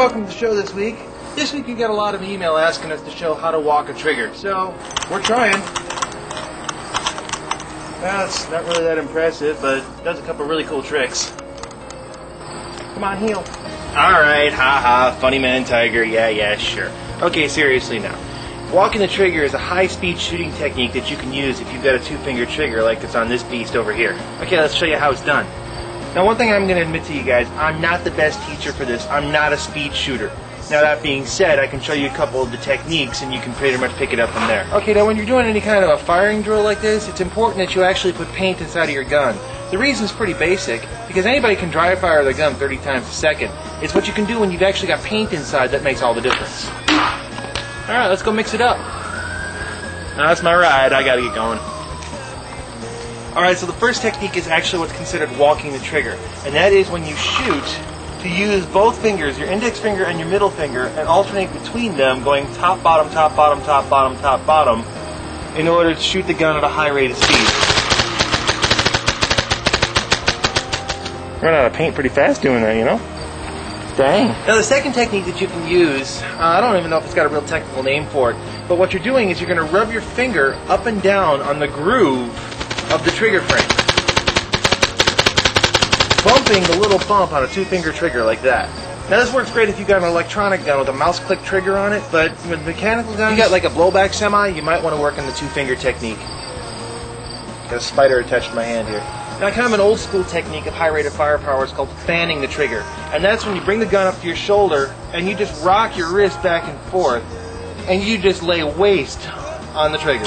welcome to the show this week. This week we got a lot of email asking us to show how to walk a trigger, so we're trying. Well, it's not really that impressive, but it does a couple really cool tricks. Come on, heel. Alright, haha, funny man tiger, yeah, sure. Okay, seriously now. Walking the trigger is a high-speed shooting technique that you can use if you've got a two-finger trigger like it's on this beast over here. Okay, let's show you how it's done. Now, one thing I'm going to admit to you guys, I'm not the best teacher for this. I'm not a speed shooter. Now, that being said, I can show you a couple of the techniques and you can pretty much pick it up from there. Okay, now when you're doing any kind of a firing drill like this, it's important that you actually put paint inside of your gun. The reason is pretty basic, because anybody can dry fire their gun 30 times a second. It's what you can do when you've actually got paint inside that makes all the difference. Alright, let's go mix it up. Now, that's my ride. I gotta get going. Alright, so the first technique is actually what's considered walking the trigger. And that is when you shoot, to use both fingers, your index finger and your middle finger, and alternate between them, going top, bottom, top, bottom, top, bottom, top, bottom, in order to shoot the gun at a high rate of speed. Run out of paint pretty fast doing that, you know? Dang. Now the second technique that you can use, I don't even know if it's got a real technical name for it, but what you're doing is you're going to rub your finger up and down on the groove of the trigger frame, bumping the little bump on a two-finger trigger like that. Now this works great if you've got an electronic gun with a mouse click trigger on it, but with mechanical guns, you got like a blowback semi, you might want to work on the two-finger technique. Got a spider attached to my hand here. Now kind of an old school technique of high rate of firepower is called fanning the trigger. And that's when you bring the gun up to your shoulder and you just rock your wrist back and forth and you just lay waste on the trigger.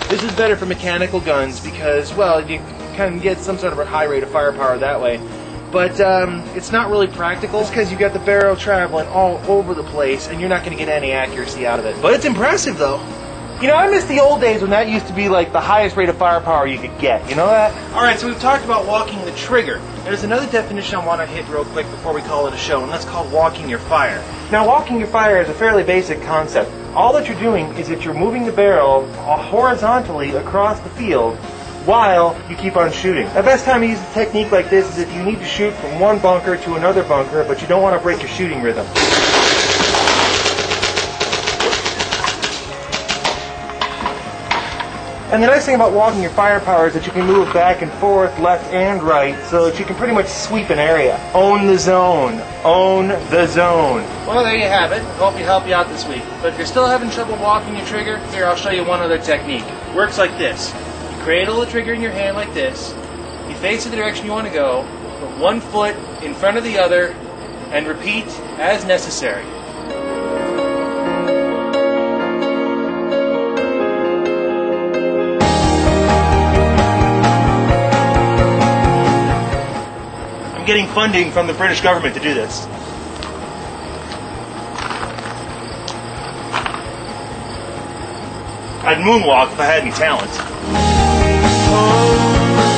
This is better for mechanical guns because, well, you kind of get some sort of a high rate of firepower that way. But it's not really practical. It's because you've got the barrel traveling all over the place and you're not going to get any accuracy out of it. But it's impressive, though. You know, I miss the old days when that used to be like the highest rate of firepower you could get. You know that? Alright, so we've talked about walking the trigger. There's another definition I want to hit real quick before we call it a show, and that's called walking your fire. Now, walking your fire is a fairly basic concept. All that you're doing is that you're moving the barrel horizontally across the field while you keep on shooting. The best time to use a technique like this is if you need to shoot from one bunker to another bunker, but you don't want to break your shooting rhythm. And the nice thing about walking your firepower is that you can move back and forth, left and right, so that you can pretty much sweep an area. Own the zone. Own the zone. Well, there you have it. Hope we help you out this week. But if you're still having trouble walking your trigger, here, I'll show you one other technique. Works like this. You cradle the trigger in your hand like this. You face it the direction you want to go. Put one foot in front of the other, and repeat as necessary. Getting funding from the British government to do this. I'd moonwalk if I had any talent.